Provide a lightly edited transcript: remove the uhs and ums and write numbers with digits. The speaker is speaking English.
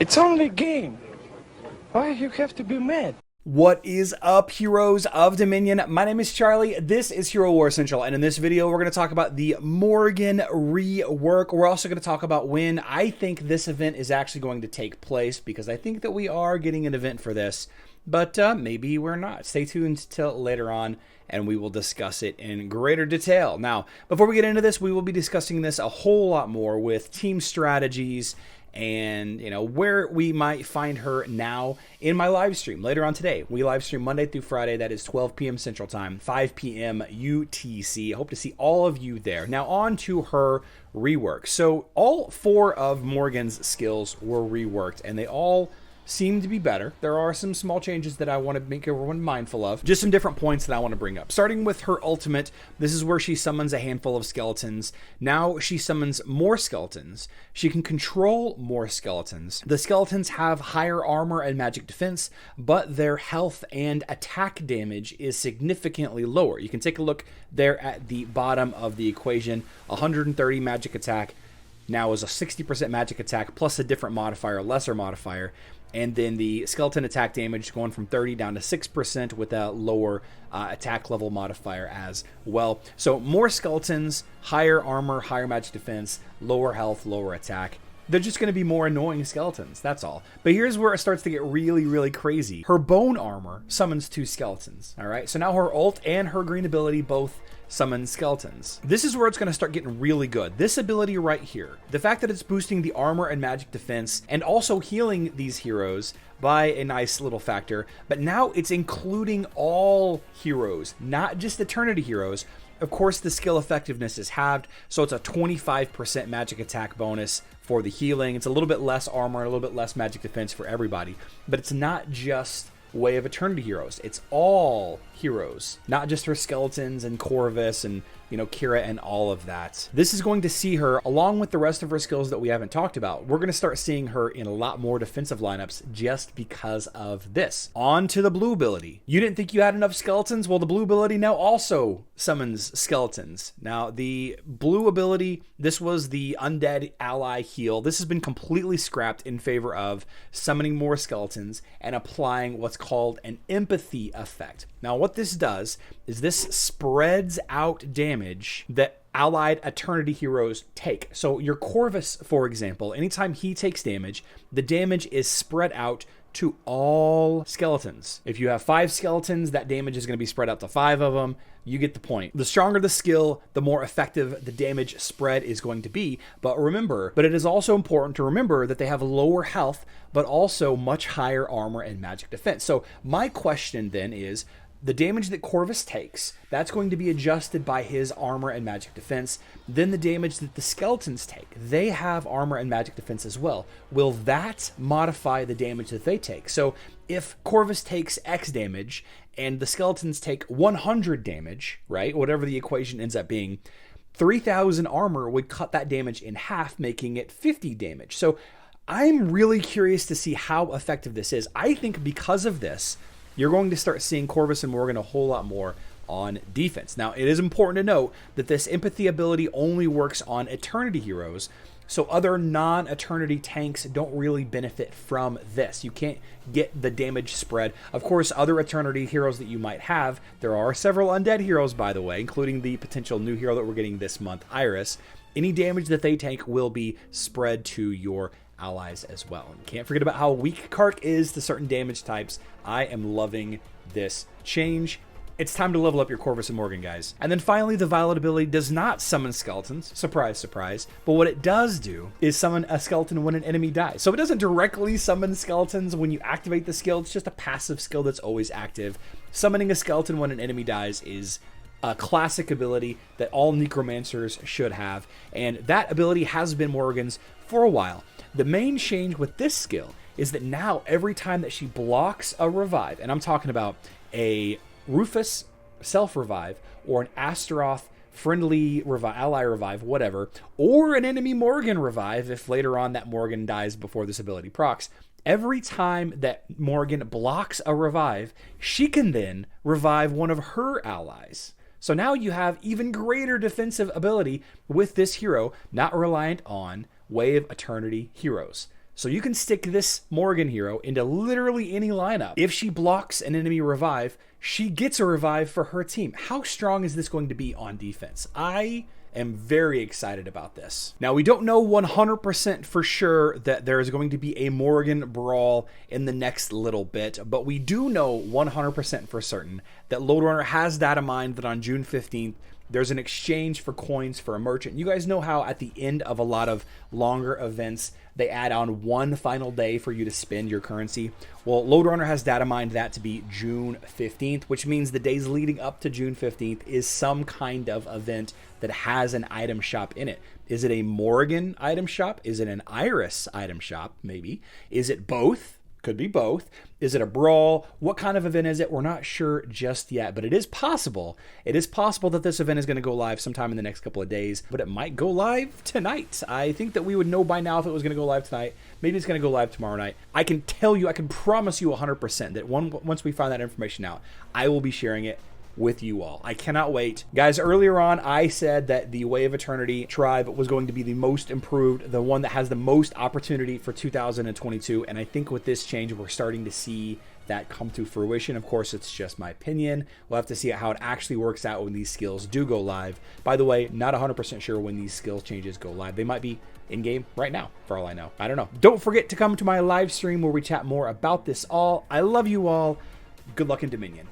It's only a game. Why you have to be mad? What is up, heroes of Dominion? My name is Charlie. This is Hero Wars Central, and in this video, we're going to talk about the Morrigan rework. We're also going to talk about when I think this event is actually going to take place, because I think that we are getting an event for this, but maybe we're not. Stay tuned till later on, and we will discuss it in greater detail. Now, before we get into this, we will be discussing this a whole lot more with team strategies and, you know, where we might find her now in my live stream later on today. We live stream Monday through Friday. That is 12 p.m. Central Time, 5 p.m. UTC. I hope to see all of you there. Now on to her rework. So all 4 of Morrigan's skills were reworked, and they all seem to be better. There are some small changes that I want to make everyone mindful of. Just some different points that I want to bring up. Starting with her ultimate, this is where she summons a handful of skeletons. Now she summons more skeletons. She can control more skeletons. The skeletons have higher armor and magic defense, but their health and attack damage is significantly lower. You can take a look there at the bottom of the equation. 130 magic attack now is a 60% magic attack plus a different modifier, lesser modifier. And then the skeleton attack damage going from 30 down to 6% with a lower attack level modifier as well. So more skeletons, higher armor, higher magic defense, lower health, lower attack. They're just going to be more annoying skeletons, that's all. But here's where it starts to get really, really crazy. Her bone armor summons 2 skeletons, all right? So now her ult and her green ability both summon skeletons. This is where it's going to start getting really good. This ability right here, the fact that it's boosting the armor and magic defense and also healing these heroes by a nice little factor, but now it's including all heroes, not just Eternity heroes. Of course, the skill effectiveness is halved, so it's a 25% magic attack bonus for the healing. It's a little bit less armor, a little bit less magic defense for everybody, but it's not just Way of Eternity heroes. It's all heroes, not just her skeletons and Corvus and, you know, Kira and all of that. This is going to see her, along with the rest of her skills that we haven't talked about, we're going to start seeing her in a lot more defensive lineups just because of this. On to the blue ability. You didn't think you had enough skeletons? Well, the blue ability now also summons skeletons. Now, the blue ability, this was the undead ally heal. This has been completely scrapped in favor of summoning more skeletons and applying what's called an empathy effect. Now, what this does is this spreads out damage that allied Eternity heroes take. So your Corvus, for example, anytime he takes damage, the damage is spread out to all skeletons. If you have 5 skeletons, that damage is going to be spread out to 5 of them. You get the point. The stronger the skill, the more effective the damage spread is going to be. But it is also important to remember that they have lower health, but also much higher armor and magic defense. So my question then is, the damage that Corvus takes, that's going to be adjusted by his armor and magic defense. Then the damage that the skeletons take, they have armor and magic defense as well. Will that modify the damage that they take? So if Corvus takes X damage and the skeletons take 100 damage, right, whatever the equation ends up being, 3,000 armor would cut that damage in half, making it 50 damage. So I'm really curious to see how effective this is. I think because of this, you're going to start seeing Corvus and Morrigan a whole lot more on defense. Now, it is important to note that this empathy ability only works on Eternity heroes, so other non-Eternity tanks don't really benefit from this. You can't get the damage spread. Of course, other Eternity heroes that you might have, there are several undead heroes, by the way, including the potential new hero that we're getting this month, Iris. Any damage that they take will be spread to your allies as well. And can't forget about how weak Kark is to certain damage types. I am loving this change. It's time to level up your Corvus and Morrigan, guys. And then finally, the Violet ability does not summon skeletons. Surprise, surprise. But what it does do is summon a skeleton when an enemy dies. So it doesn't directly summon skeletons when you activate the skill. It's just a passive skill that's always active. Summoning a skeleton when an enemy dies is a classic ability that all necromancers should have. And that ability has been Morrigan's for a while. The main change with this skill is that now every time that she blocks a revive, and I'm talking about a Rufus self-revive or an Astaroth friendly revive, ally revive, whatever, or an enemy Morrigan revive if later on that Morrigan dies before this ability procs, every time that Morrigan blocks a revive, she can then revive one of her allies. So now you have even greater defensive ability with this hero, not reliant on Way of Eternity heroes. So you can stick this Morrigan hero into literally any lineup. If she blocks an enemy revive, she gets a revive for her team. How strong is this going to be on defense? I am very excited about this. Now, we don't know 100% for sure that there is going to be a Morrigan brawl in the next little bit, but we do know 100% for certain that Loadrunner has data mined that on June 15th, there's an exchange for coins for a merchant. You guys know how at the end of a lot of longer events, they add on one final day for you to spend your currency. Well, Loadrunner has data mined that to be June 15th, which means the days leading up to June 15th is some kind of event that has an item shop in it. Is it a Morrigan item shop? Is it an Iris item shop? Maybe. Is it both? Could be both. Is it a brawl? What kind of event is it? We're not sure just yet, but it is possible. It is possible that this event is going to go live sometime in the next couple of days, but it might go live tonight. I think that we would know by now if it was going to go live tonight. Maybe it's going to go live tomorrow night. I can tell you, I can promise you 100% that once we find that information out, I will be sharing it with you all. I cannot wait. Guys, earlier on, I said that the Way of Eternity tribe was going to be the most improved, the one that has the most opportunity for 2022, and I think with this change, we're starting to see that come to fruition. Of course, it's just my opinion. We'll have to see how it actually works out when these skills do go live. By the way, not 100% sure when these skills changes go live. They might be in-game right now, for all I know. I don't know. Don't forget to come to my live stream where we chat more about this all. I love you all. Good luck in Dominion.